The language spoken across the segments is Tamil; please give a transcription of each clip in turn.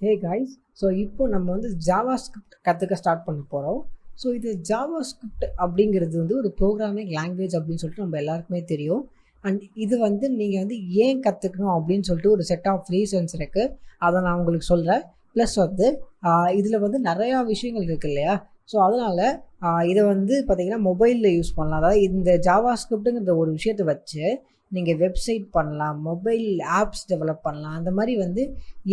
ஹே கைஸ், ஸோ இப்போ நம்ம வந்து ஜாவா ஸ்கிரிப்ட் கற்றுக்க ஸ்டார்ட் பண்ண போகிறோம். ஸோ இது ஜாவா ஸ்கிரிப்ட் அப்படிங்கிறது வந்து ஒரு ப்ரோக்ராமிங் லாங்குவேஜ் அப்படின்னு சொல்லிட்டு நம்ம எல்லாருக்குமே தெரியும். அண்ட் இது வந்து நீங்கள் வந்து ஏன் கற்றுக்கணும் அப்படின்னு சொல்லிட்டு ஒரு செட் ஆஃப் ரீசன்ஸ் இருக்குது. அதை நான் உங்களுக்கு சொல்கிறேன். ப்ளஸ் வந்து இதில் வந்து நிறையா விஷயங்கள் இருக்குது இல்லையா? ஸோ அதனால் இதை வந்து பார்த்திங்கன்னா மொபைலில் யூஸ் பண்ணலாம். அதாவது இந்த ஜாவா ஸ்கிரிப்ட்டுங்கிற ஒரு விஷயத்தை வச்சு நீங்கள் வெப்சைட் பண்ணலாம், மொபைல் ஆப்ஸ் டெவலப் பண்ணலாம். அந்த மாதிரி வந்து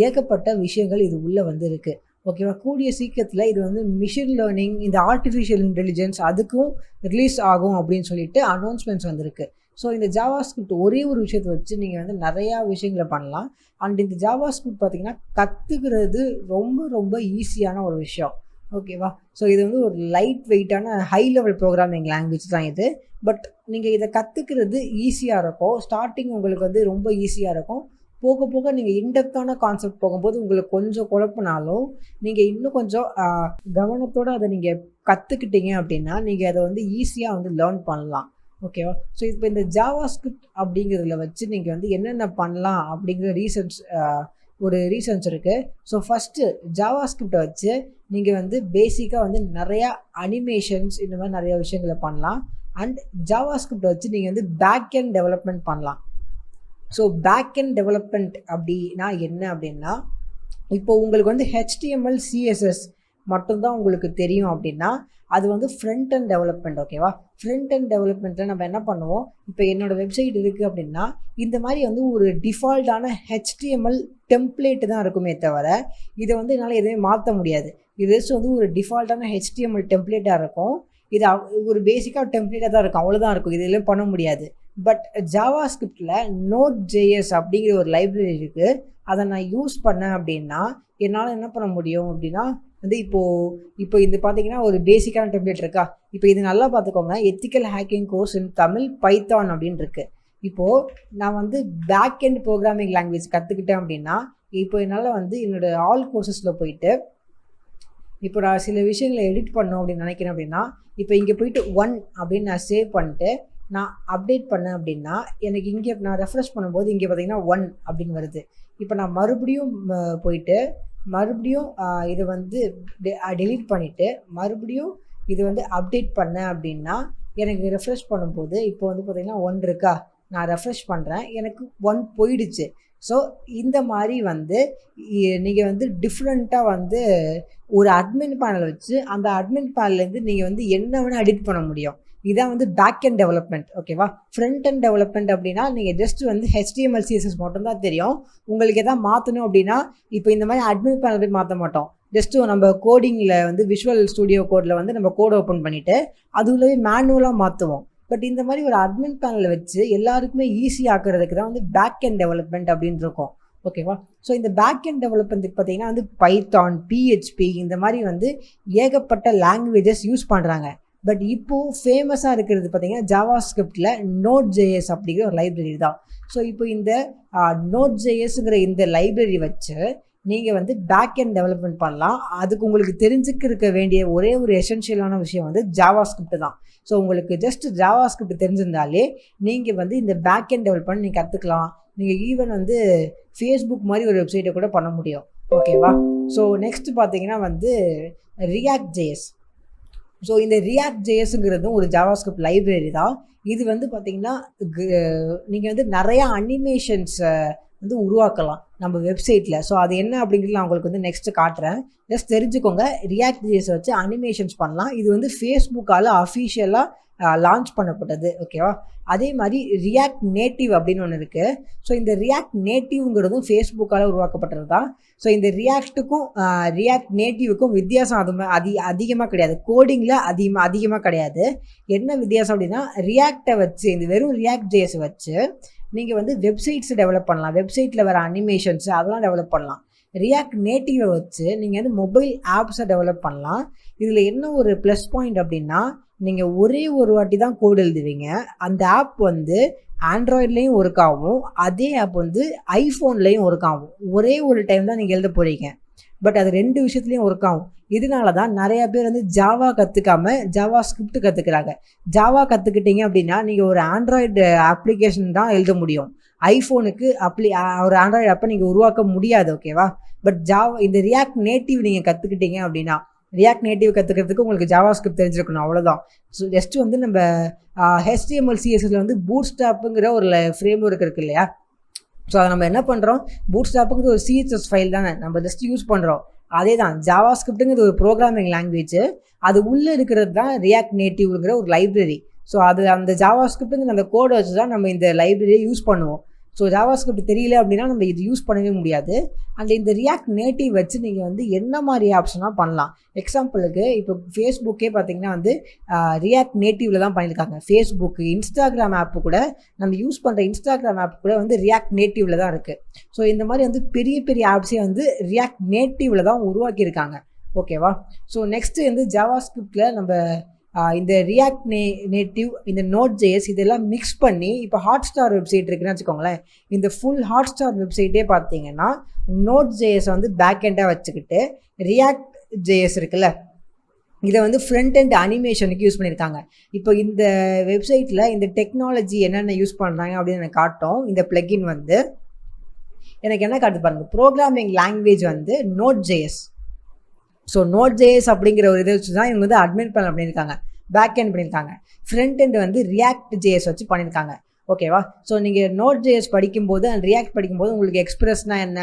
ஏகப்பட்ட விஷயங்கள் இது உள்ளே வந்து இருக்குது. ஓகேவா? கூடிய சீக்கிரத்தில் இது வந்து மிஷின் லேர்னிங், இந்த ஆர்டிஃபிஷியல் இன்டெலிஜென்ஸ் அதுக்கும் ரிலீஸ் ஆகும் அப்படின்னு சொல்லிட்டு அனௌன்ஸ்மெண்ட்ஸ் வந்திருக்கு. ஸோ இந்த ஜாவா ஸ்கிரிப்ட் ஒரே ஒரு விஷயத்தை வச்சு நீங்கள் வந்து நிறையா விஷயங்களை பண்ணலாம். அண்ட் இந்த ஜாவா ஸ்கிரிப்ட் பார்த்திங்கன்னா கற்றுக்கிறது ரொம்ப ரொம்ப ஈஸியான ஒரு விஷயம். ஓகேவா? ஸோ இது வந்து ஒரு லைட் வெயிட்டான ஹை லெவல் ப்ரோக்ராமிங் லாங்குவேஜ் தான் இது. பட் நீங்கள் இதை கற்றுக்கிறது ஈஸியாக இருக்கும். ஸ்டார்டிங் உங்களுக்கு வந்து ரொம்ப ஈஸியாக இருக்கும். போக போக நீங்கள் இன்டெப்த்தான கான்செப்ட் போகும்போது உங்களுக்கு கொஞ்சம் குழப்பினாலும் நீங்கள் இன்னும் கொஞ்சம் கவனத்தோடு அதை நீங்கள் கற்றுக்கிட்டீங்க அப்படின்னா நீங்கள் அதை வந்து ஈஸியாக வந்து லேர்ன் பண்ணலாம். ஓகேவா? ஸோ இப்போ இந்த ஜாவா ஸ்கிரிப்ட் அப்படிங்கிறதுல வச்சு நீங்கள் வந்து என்னென்ன பண்ணலாம் அப்படிங்கிற ரீசன்ஸ் இருக்குது. ஸோ ஃபஸ்ட்டு ஜாவா ஸ்கிரிப்டை வச்சு நீங்கள் வந்து பேசிக்காக வந்து நிறையா அனிமேஷன்ஸ் இந்த மாதிரி நிறையா விஷயங்களை பண்ணலாம். அண்ட் ஜாவா ஸ்கிரிப்டை வச்சு நீங்கள் வந்து பேக் எண்ட் டெவலப்மெண்ட் பண்ணலாம். ஸோ பேக் எண்ட் டெவலப்மெண்ட் அப்படின்னா என்ன அப்படின்னா, இப்போ உங்களுக்கு வந்து HTML CSS மட்டும்தான் உங்களுக்கு தெரியும் அப்படின்னா அது வந்து ஃப்ரண்ட் அண்ட் டெவலப்மெண்ட். ஓகேவா? ஃப்ரண்ட் அண்ட் டெவலப்மெண்ட்டில் நம்ம என்ன பண்ணுவோம், இப்போ என்னோடய வெப்சைட் இருக்குது அப்படின்னா இந்த மாதிரி வந்து ஒரு டிஃபால்ட்டான HTML டெம்ப்ளேட்டு தான் இருக்குமே தவிர இதை வந்து என்னால் எதுவுமே மாற்ற முடியாது. இது வந்து ஒரு டிஃபால்ட்டான HTML டெம்ப்ளேட்டாக இருக்கும். இது ஒரு பேசிக்காக டெம்ப்ளேட்டாக தான் இருக்கும், அவ்வளோதான் இருக்கும். இது எதுவும் பண்ண முடியாது. பட் ஜாவா ஸ்கிரிப்டில் Node.js அப்படிங்கிற ஒரு லைப்ரரி இருக்குது. அதை நான் யூஸ் பண்ணேன் அப்படின்னா என்னால் என்ன பண்ண முடியும் அப்படின்னா வந்து இப்போ இது பார்த்தீங்கன்னா ஒரு பேசிக்கான டெம்ப்ளேட் இருக்கா. இப்போ இது நல்லா பார்த்துக்கோங்க, எத்திக்கல் ஹேக்கிங் கோர்ஸ் இன் தமிழ் பைத்தான் அப்படின்னு இருக்குது. இப்போது நான் வந்து பேக் எண்ட் ப்ரோக்ராமிங் லாங்குவேஜ் கற்றுக்கிட்டேன் அப்படின்னா இப்போ என்னால் வந்து என்னோடய ஆல் கோர்சஸில் போயிட்டு இப்போ நான் சில விஷயங்களை எடிட் பண்ணோம் அப்படின்னு நினைக்கிறேன் அப்படின்னா இப்போ இங்கே போயிட்டு 1 அப்படின்னு நான் சேவ் பண்ணிட்டு நான் அப்டேட் பண்ணேன் அப்படின்னா எனக்கு இங்கே நான் ரெஃப்ரெஷ் பண்ணும்போது இங்கே பார்த்தீங்கன்னா 1 அப்படின்னு வருது. இப்போ நான் மறுபடியும் போயிட்டு மறுபடியும் இதை வந்து டெலீட் பண்ணிவிட்டு மறுபடியும் இது வந்து அப்டேட் பண்ணேன் அப்படின்னா எனக்கு ரெஃப்ரெஷ் பண்ணும்போது இப்போ வந்து பார்த்திங்கன்னா 1 இருக்கா. நான் ரெஃப்ரெஷ் பண்ணுறேன், எனக்கு 1 போயிடுச்சு. ஸோ இந்த மாதிரி வந்து நீங்கள் வந்து டிஃப்ரெண்ட்டாக வந்து ஒரு அட்மின் பேனல் வச்சு அந்த அட்மின் பேனல்லேருந்து நீங்கள் வந்து என்ன வேணால் எடிட் பண்ண முடியும். இதான் வந்து பேக் எண்ட் டெவலப்மெண்ட். ஓகேவா? ஃப்ரண்ட் அண்ட் டெவலப்மெண்ட் அப்படின்னா நீங்கள் ஜஸ்ட் வந்து HTML CSS மட்டும்தான் தெரியும். உங்களுக்கு எதாவது மாற்றணும் அப்படின்னா இப்போ இந்த மாதிரி அட்மின் பேனல் போய் மாற்ற மாட்டோம். ஜஸ்ட்டு நம்ம கோடிங்கில் வந்து விஷுவல் ஸ்டுடியோ கோடில் வந்து நம்ம கோடை ஓப்பன் பண்ணிவிட்டு அதுக்குள்ளே மேனுவலாக மாற்றுவோம். பட் இந்த மாதிரி ஒரு அட்மின் பேனலில் வச்சு எல்லாருக்குமே ஈஸி ஆக்குறதுக்கு தான் வந்து பேக் எண்ட் டெவலப்மெண்ட் அப்படின்னு இருக்கும். ஓகேவா? ஸோ இந்த பேக் எண்ட் டெவலப்மெண்ட்டுக்கு பார்த்தீங்கன்னா வந்து பைத்தான், PHP இந்த மாதிரி வந்து ஏகப்பட்ட லாங்குவேஜஸ் யூஸ் பண்ணுறாங்க. பட் இப்போது ஃபேமஸாக இருக்கிறது பார்த்திங்கன்னா ஜாவா ஸ்கிரிப்டில் Node.js அப்படிங்கிற ஒரு லைப்ரரி தான். ஸோ இப்போ இந்த Node.jsங்கிற இந்த லைப்ரரி வச்சு நீங்கள் வந்து பேக் எண்ட் டெவலப்மெண்ட் பண்ணலாம். அதுக்கு உங்களுக்கு தெரிஞ்சுக்க வேண்டிய ஒரே ஒரு எசென்ஷியலான விஷயம் வந்து ஜாவா ஸ்கிரிப்ட் தான். ஸோ உங்களுக்கு ஜஸ்ட் ஜாவா ஸ்கிரிப்ட் தெரிஞ்சிருந்தாலே நீங்கள் வந்து இந்த பேக் எண்ட் டெவலப்மெண்ட் நீங்கள் கற்றுக்கலாம். நீங்கள் ஈவன் வந்து ஃபேஸ்புக் மாதிரி ஒரு வெப்சைட்டை கூட பண்ண முடியும். ஓகேவா? ஸோ நெக்ஸ்ட் பார்த்தீங்கன்னா வந்து React.js. ஸோ இந்த React.jsங்கிறதும் ஒரு ஜாவா ஸ்கிரிப்ட் லைப்ரரி தான். இது வந்து பார்த்திங்கன்னா நீங்கள் வந்து நிறையா அனிமேஷன்ஸை வந்து உருவாக்கலாம் நம்ம வெப்சைட்டில். ஸோ அது என்ன அப்படிங்கிறது நான் உங்களுக்கு வந்து நெக்ஸ்ட்டு காட்டுறேன். ஜஸ்ட் தெரிஞ்சுக்கோங்க, React.js வச்சு அனிமேஷன்ஸ் பண்ணலாம். இது வந்து ஃபேஸ்புக்கால் அஃபிஷியலாக லான்ச் பண்ணப்பட்டது. ஓகேவா? அதே மாதிரி React Native அப்படின்னு ஒன்று இருக்குது. ஸோ இந்த React Nativeங்கிறதும் ஃபேஸ்புக்கால் உருவாக்கப்பட்டது தான். ஸோ இந்த React Nativeக்கும் வித்தியாசம் அதிகமாக கிடையாது. கோடிங்கில் அதிகமாக கிடையாது. என்ன வித்தியாசம் அப்படின்னா React-ஐ வச்சு இந்த வெறும் React.js வச்சு நீங்கள் வந்து வெப்சைட்ஸ் டெவலப் பண்ணலாம். வெப்சைட்டில் வர அனிமேஷன்ஸ் அதெல்லாம் டெவலப் பண்ணலாம். React Native வச்சு நீங்கள் வந்து மொபைல் ஆப்ஸை டெவலப் பண்ணலாம். இதில் என்ன ஒரு ப்ளஸ் பாயிண்ட் அப்படின்னா நீங்கள் ஒரே ஒரு வாட்டி தான் கோடு எழுதுவீங்க. அந்த ஆப் வந்து ஆண்ட்ராய்ட்லேயும் ஒர்க் ஆகும், அதே ஆப் வந்து ஐஃபோன்லேயும் ஒர்க் ஆகும். ஒரே ஒரு டைம் தான் நீங்கள் எழுத போகிறீங்க. பட் அது 2 விஷயத்துலையும் ஒர்க் ஆகும். இதனால தான் நிறையா பேர் வந்து ஜாவா கற்றுக்காமல் ஜாவா ஸ்கிரிப்ட் கற்றுக்குறாங்க. ஜாவா கற்றுக்கிட்டீங்க அப்படின்னா நீங்கள் ஒரு ஆண்ட்ராய்டு அப்ளிகேஷன் தான் எழுத முடியும். ஐஃபோனுக்கு ஒரு ஆண்ட்ராய்டு ஆப்பை நீங்கள் உருவாக்க முடியாது. ஓகேவா? பட் இந்த ரியாக்ட் நேட்டிவ் நீங்கள் கற்றுக்கிட்டீங்க அப்படின்னா, ரியாக்ட் நேட்டிவ் கற்றுக்கிறதுக்கு உங்களுக்கு ஜாவாஸ்கிரிப்ட் தெரிஞ்சிருக்கணும், அவ்வளோதான். ஸோ ஜஸ்ட் வந்து நம்ம HTML CSSல வந்து பூட்ஸ்ட்ராப்புங்கிற ஒரு ஃப்ரேம் ஒர்க் இருக்குது இல்லையா? ஸோ அதை நம்ம என்ன பண்ணுறோம், பூட்ஸ்ட்ராப்புங்கிறது ஒரு CSS ஃபைல் தானே, நம்ம ஜஸ்ட் யூஸ் பண்ணுறோம். அதே தான் ஜாவாஸ்கிரிப்ட்டுங்கிறது ஒரு ப்ரோக்ராமிங் லாங்குவேஜ். அது உள்ளே இருக்கிறது தான் ரியாக்ட் நேட்டிவ்ங்கிற ஒரு லைப்ரரி. ஸோ அது அந்த ஜாவாஸ்கிரிப்ட்டுங்கிற அந்த கோடை வச்சு தான் நம்ம இந்த லைப்ரரியை யூஸ் பண்ணுவோம். ஸோ ஜாவாஸ்கிரிப்ட் தெரியல அப்படின்னா நம்ம இது யூஸ் பண்ணவே முடியாது. அண்ட் இந்த ரியாக்ட் நேட்டிவ் வச்சு நீங்கள் வந்து என்ன மாதிரி ஆப்ஷனாக பண்ணலாம். எக்ஸாம்பிளுக்கு இப்போ ஃபேஸ்புக்கே பார்த்தீங்கன்னா வந்து ரியாக்ட் நேட்டிவில் தான் பண்ணியிருக்காங்க. ஃபேஸ்புக்கு, இன்ஸ்டாகிராம் ஆப்பு கூட, நம்ம யூஸ் பண்ணுற இன்ஸ்டாகிராம் ஆப் கூட வந்து ரியாக்ட் நேட்டிவில் தான் இருக்குது. ஸோ இந்த மாதிரி வந்து பெரிய பெரிய ஆப்ஸே வந்து ரியாக்ட் நேட்டிவில் தான் உருவாக்கியிருக்காங்க. ஓகேவா? ஸோ நெக்ஸ்ட்டு வந்து ஜாவாஸ்கிரிப்டில் நம்ம இந்த ரியாக்ட் நேட்டிவ், இந்த Node.js இதெல்லாம் மிக்ஸ் பண்ணி இப்போ ஹாட்ஸ்டார் வெப்சைட் இருக்குன்னு வச்சுக்கோங்களேன். இந்த ஃபுல் ஹாட்ஸ்டார் வெப்சைட்டே பார்த்தீங்கன்னா Node.js வந்து பேக் எண்டாக வச்சுக்கிட்டு React.js இருக்குல்ல, இதை வந்து ஃப்ரண்ட் அண்ட் அனிமேஷனுக்கு யூஸ் பண்ணியிருக்காங்க. இப்போ இந்த வெப்சைட்டில் இந்த டெக்னாலஜி என்னென்ன யூஸ் பண்ணுறாங்க அப்படின்னு எனக்கு காட்டும். இந்த பிளகின் வந்து எனக்கு என்ன காட்டு பாருங்கள், ப்ரோக்ராமிங் லாங்குவேஜ் வந்து Node.js. ஸோ Node.js அப்படிங்கிற ஒரு இதை வச்சு தான் இவங்க வந்து அட்மின் பேனல் பண்ணியிருக்காங்க, பேக் எண்ட் பண்ணியிருக்காங்க. ஃப்ரண்ட் எண்ட் வந்து React.js வச்சு பண்ணியிருக்காங்க. ஓகேவா? ஸோ நீங்கள் Node.js படிக்கும்போது அண்ட் React படிக்கும்போது உங்களுக்கு எக்ஸ்பிரஸ்னா என்ன,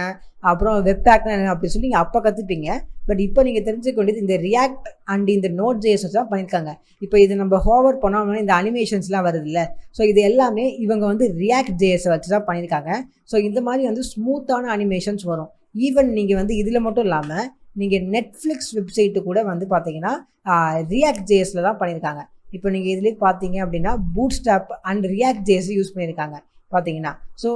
அப்புறம் வெப்பேக்னா என்ன அப்படி சொல்லி நீங்கள் அப்போ கற்றுப்பீங்க. பட் இப்போ நீங்கள் தெரிஞ்சுக்க வேண்டியது இந்த React அண்ட் இந்த Node.js வச்சு தான் பண்ணியிருக்காங்க. இப்போ இது நம்ம ஹோவர் பண்ணோம்னா இந்த அனிமேஷன்ஸ்லாம் வருது இல்லை, ஸோ இது எல்லாமே இவங்க வந்து React.js வச்சு தான் பண்ணியிருக்காங்க. ஸோ இந்த மாதிரி வந்து ஸ்மூத்தான அனிமேஷன்ஸ் வரும். ஈவன் நீங்கள் வந்து இதில் மட்டும் இல்லாமல் நீங்கள் நெட்ஃப்ளிக்ஸ் வெப்சைட்டு கூட வந்து பார்த்தீங்கன்னா React.jsல தான் பண்ணியிருக்காங்க. இப்போ நீங்கள் இதுலேயே பார்த்தீங்க அப்படின்னா பூட்ஸ்ட்ராப் அண்ட் React.js யூஸ் பண்ணியிருக்காங்க பார்த்தீங்கன்னா. ஸோ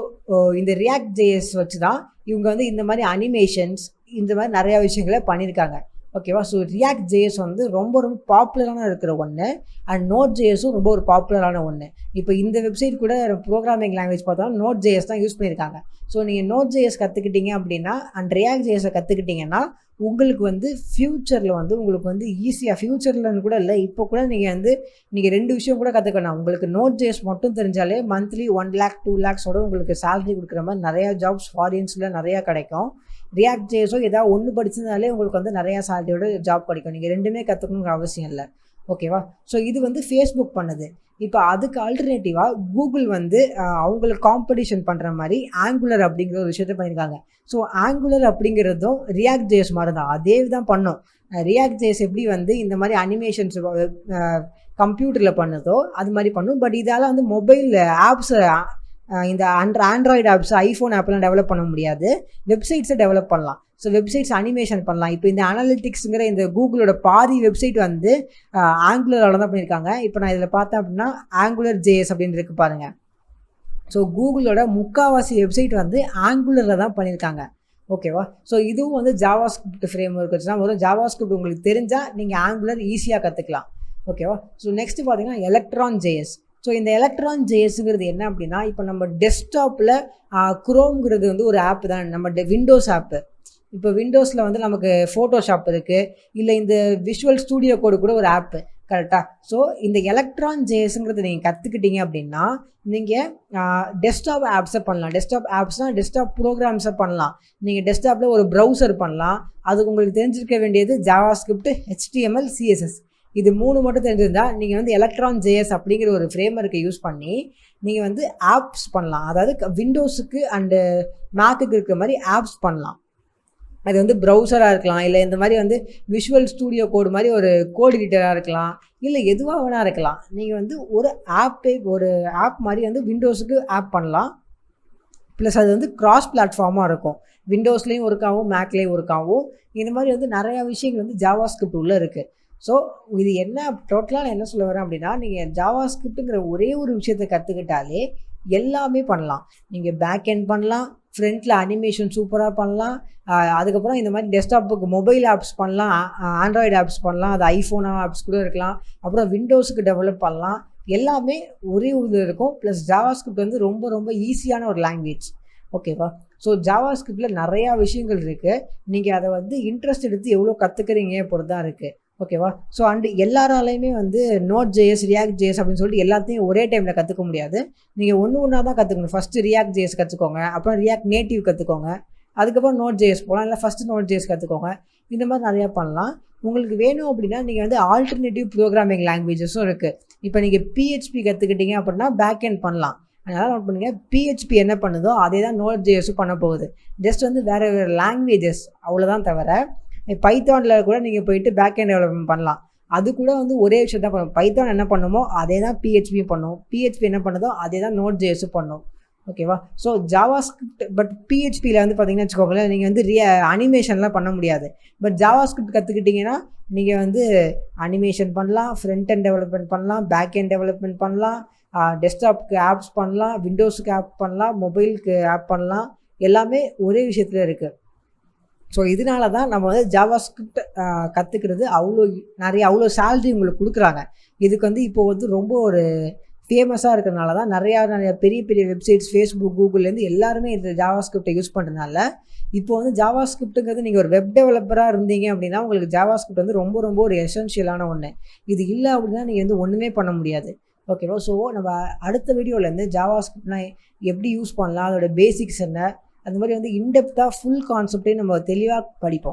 இந்த React.js வச்சு தான் இவங்க வந்து இந்த மாதிரி அனிமேஷன்ஸ், இந்த மாதிரி நிறையா விஷயங்களை பண்ணியிருக்காங்க. ஓகேவா? ஸோ React.js வந்து ரொம்ப ரொம்ப பாப்புலரான இருக்கிற ஒன்று, அண்ட் Node.jsம் ரொம்ப ஒரு பாப்புலரான ஒன்று. இப்போ இந்த வெப்சைட் கூட ப்ரோக்ராமிங் லாங்குவேஜ் பார்த்தோம்னா Node.js தான் யூஸ் பண்ணியிருக்காங்க. ஸோ நீங்கள் Node.js கற்றுக்கிட்டீங்க அப்படின்னா அண்ட் React.jsஐ கற்றுக்கிட்டிங்கன்னா உங்களுக்கு வந்து ஃப்யூச்சரில் வந்து உங்களுக்கு வந்து ஈஸியாக, ஃப்யூச்சர்லன்னு கூட இல்லை, இப்போ கூட நீங்கள் 2 விஷயம் கூட கற்றுக்கணும். உங்களுக்கு Node.js மட்டும் தெரிஞ்சாலே மந்த்லி 1 lakh 2 lakhஸோட உங்களுக்கு சேலரி கொடுக்குற மாதிரி நிறையா ஜாப்ஸ் ஃபாரின்ஸில் நிறையா கிடைக்கும். React.jsஓ ஏதாவது ஒன்று படிச்சிருந்தாலே உங்களுக்கு வந்து நிறையா சேலரியோட ஜாப் கிடைக்கும். நீங்கள் 2மே கற்றுக்கணுங்கிற அவசியம் இல்லை. ஓகேவா? ஸோ இது வந்து ஃபேஸ்புக் பண்ணுது. இப்போ அதுக்கு ஆல்டர்னேட்டிவாக கூகுள் வந்து அவங்களுக்கு காம்படிஷன் பண்ணுற மாதிரி ஆங்குலர் அப்படிங்கிற ஒரு விஷயத்த பண்ணியிருக்காங்க. ஸோ ஆங்குலர் அப்படிங்கிறதும் React.js மாதிரி தான், அதே தான் பண்ணும். React.js எப்படி வந்து இந்த மாதிரி அனிமேஷன்ஸ் கம்ப்யூட்டரில் பண்ணுதோ அது மாதிரி பண்ணும். பட் இதால் வந்து மொபைல் ஆப்ஸை, இந்த ஆண்ட்ராய்டு ஆப்ஸ், ஐஃபோன் ஆப்லாம் டெவலப் பண்ண முடியாது. வெப்சைட்ஸை டெவலப் பண்ணலாம். ஸோ வெப்சைட்ஸ் அனிமேஷன் பண்ணலாம். இப்போ இந்த அனாலிட்டிக்ஸுங்கிற இந்த கூகுளோட பாதி வெப்சைட் வந்து ஆங்குலரால் தான் பண்ணியிருக்காங்க. இப்போ நான் இதில் பார்த்தேன் அப்படின்னா AngularJS அப்படின்னு இருக்கு பாருங்கள். ஸோ கூகுளோட முக்கால்வாசி வெப்சைட் வந்து ஆங்குலரில் தான் பண்ணியிருக்காங்க. ஓகேவா? ஸோ இதுவும் வந்து ஜாவாஸ்கிரிப்ட் ஃப்ரேம் ஒர்க் வச்சு தான் வரும். ஜாவாஸ்கிரிப்ட் உங்களுக்கு தெரிஞ்சால் நீங்கள் ஆங்குலர் ஈஸியாக கற்றுக்கலாம். ஓகேவா? ஸோ நெக்ஸ்ட்டு பார்த்தீங்கன்னா Electron.js. ஸோ இந்த Electron.jsங்கிறது என்ன அப்படின்னா, இப்போ நம்ம டெஸ்க்டாப்பில் குரோம்ங்கிறது வந்து ஒரு ஆப் தான், நம்ம விண்டோஸ் ஆப்பு. இப்போ விண்டோஸில் வந்து நமக்கு ஃபோட்டோஷாப் இருக்குது, இல்லை இந்த விஷுவல் ஸ்டூடியோ கோடு கூட ஒரு ஆப்பு, கரெக்டாக? ஸோ இந்த Electron.jsங்கிறது நீங்கள் கற்றுக்கிட்டீங்க அப்படின்னா நீங்கள் டெஸ்க்டாப் ஆப்ஸை பண்ணலாம். டெஸ்க்டாப் ஆப்ஸ்னால் டெஸ்க்டாப் ப்ரோக்ராம்ஸை பண்ணலாம். நீங்கள் டெஸ்க்டாப்பில் ஒரு ப்ரௌசர் பண்ணலாம். அதுக்கு உங்களுக்கு தெரிஞ்சிருக்க வேண்டியது ஜாவாஸ்கிரிப்ட், HTML, CSS இது 3 மட்டும் தெரிஞ்சிருந்தால் நீங்கள் வந்து Electron.js அப்படிங்கிற ஒரு ஃப்ரேம் ஒர்க்கை யூஸ் பண்ணி நீங்கள் வந்து ஆப்ஸ் பண்ணலாம். அதாவது விண்டோஸுக்கு அண்டு மேக்குக்கு இருக்கிற மாதிரி ஆப்ஸ் பண்ணலாம். அது வந்து ப்ரௌசராக இருக்கலாம், இல்லை இந்த மாதிரி வந்து விஷுவல் ஸ்டூடியோ கோடு மாதிரி ஒரு கோட் எடிட்டராக இருக்கலாம், இல்லை எதுவாக வேணா இருக்கலாம். நீங்கள் வந்து ஒரு ஆப் மாதிரி வந்து விண்டோஸுக்கு ஆப் பண்ணலாம். ப்ளஸ் அது வந்து கிராஸ் பிளாட்ஃபார்மாக இருக்கும். விண்டோஸ்லேயும் ஒர்க் ஆகும், மேக்லேயும் ஒர்க் ஆகும். இந்த மாதிரி வந்து நிறையா விஷயங்கள் வந்து ஜாவாஸ்கிரிப்ட் உள்ளே இருக்குது. ஸோ இது என்ன டோட்டலாக நான் என்ன சொல்ல வரேன் அப்படின்னா, நீங்கள் ஜாவாஸ்கிரிப்ட்டுங்கிற ஒரே ஒரு விஷயத்தை கற்றுக்கிட்டாலே எல்லாமே பண்ணலாம். நீங்கள் பேக் எண்ட் பண்ணலாம், ஃப்ரண்ட்டில் அனிமேஷன் சூப்பராக பண்ணலாம், அதுக்கப்புறம் இந்த மாதிரி டெஸ்க்டாப்புக்கு மொபைல் ஆப்ஸ் பண்ணலாம், ஆண்ட்ராய்டு ஆப்ஸ் பண்ணலாம், அது ஐஃபோன் ஆப்ஸ் கூட இருக்கலாம், அப்புறம் விண்டோஸுக்கு டெவலப் பண்ணலாம். எல்லாமே ஒரே ஒரு இருக்கும். ப்ளஸ் ஜாவாஸ்கிரிப்ட் வந்து ரொம்ப ரொம்ப ஈஸியான ஒரு லாங்குவேஜ். ஓகேவா? ஸோ ஜாவாஸ்கிரிப்டில் நிறையா விஷயங்கள் இருக்குது. நீங்கள் அதை வந்து இன்ட்ரெஸ்ட் எடுத்து எவ்வளோ கற்றுக்குறீங்க பொறுத்து தான் இருக்குது. ஓகேவா? ஸோ அண்ட் எல்லாராலையுமே வந்து Node.js, React.js அப்படின்னு சொல்லிட்டு எல்லாத்தையும் ஒரே டைமில் கற்றுக்க முடியாது. நீங்கள் ஒன்றா தான் கற்றுக்கணும். ஃபஸ்ட்டு React.js கற்றுக்கோங்க, அப்புறம் React Native கற்றுக்கோங்க, அதுக்கப்புறம் Node.js போகலாம், இல்லை ஃபஸ்ட்டு Node.js கற்றுக்கோங்க. இந்த மாதிரி நிறையா பண்ணலாம். உங்களுக்கு வேணும் அப்படின்னா நீங்கள் வந்து ஆல்டர்னேட்டிவ் ப்ரோக்ராமிங் லாங்குவேஜஸும் இருக்குது. இப்போ நீங்கள் PHP கற்றுக்கிட்டீங்க அப்படின்னா பேக் எண்ட் பண்ணலாம். அதனால் நோட் பண்ணுங்கள், PHP என்ன பண்ணுதோ அதே தான் Node.jsம் பண்ண போகுது. ஜஸ்ட் வந்து வேறு வேறு லாங்குவேஜஸ் அவ்வளோதான் தவிர, பைத்தானில் கூட நீங்கள் போயிட்டு பேக் எண்ட் டெவலப்மெண்ட் பண்ணலாம். அது கூட வந்து ஒரே விஷயம் தான் பண்ணும். பைத்தான் என்ன பண்ணுமோ அதே தான் PHP பண்ணும். PHP என்ன பண்ணுதோ அதே தான் Node.jsம் பண்ணும். ஓகேவா? ஸோ ஜாவாஸ்கிரிப்ட் பட் PHPயில் வந்து பார்த்தீங்கன்னு வச்சுக்கோங்களேன், நீங்கள் வந்து அனிமேஷன்லாம் பண்ண முடியாது. பட் ஜாவாஸ்கிரிப்ட் கற்றுக்கிட்டிங்கன்னா நீங்கள் வந்து அனிமேஷன் பண்ணலாம், ஃப்ரண்ட் எண்ட் டெவலப்மெண்ட் பண்ணலாம், பேக் எண்ட் டெவலப்மெண்ட் பண்ணலாம், டெஸ்க்டாப்க்கு ஆப்ஸ் பண்ணலாம், விண்டோஸுக்கு ஆப் பண்ணலாம், மொபைலுக்கு ஆப் பண்ணலாம். எல்லாமே ஒரே விஷயத்தில் இருக்குது. ஸோ இதனால தான் நம்ம வந்து ஜாவாஸ்கிரிப்ட் கற்றுக்கிறது அவ்வளோ சேலரி உங்களுக்கு கொடுக்குறாங்க. இதுக்கு வந்து இப்போது வந்து ரொம்ப ஒரு ஃபேமஸாக இருக்கிறதுனால தான் நிறையா பெரிய பெரிய வெப்சைட்ஸ், ஃபேஸ்புக், கூகுள்லேருந்து எல்லாருமே இந்த ஜாவாஸ்கிரிப்டை யூஸ் பண்ணுறதுனால இப்போ வந்து ஜாவாஸ்கிரிப்ட்டுங்கிறது நீங்கள் ஒரு வெப் டெவலப்பராக இருந்தீங்க அப்படின்னா உங்களுக்கு ஜாவாஸ்கிரிப்ட் வந்து ரொம்ப ரொம்ப ஒரு எசென்ஷியலான ஒன்று. இது இல்லை அப்படின்னா நீங்கள் வந்து ஒன்றுமே பண்ண முடியாது. ஓகேவா? ஸோ நம்ம அடுத்த வீடியோவிலேருந்து ஜாவாஸ்கிரிப்ட்னா எப்படி யூஸ் பண்ணலாம், அதோட பேசிக்ஸ் என்ன, அந்த மாதிரி வந்து இன்டெப்த்தாக ஃபுல் கான்செப்டையும் நம்ம தெளிவாக படிப்போம்.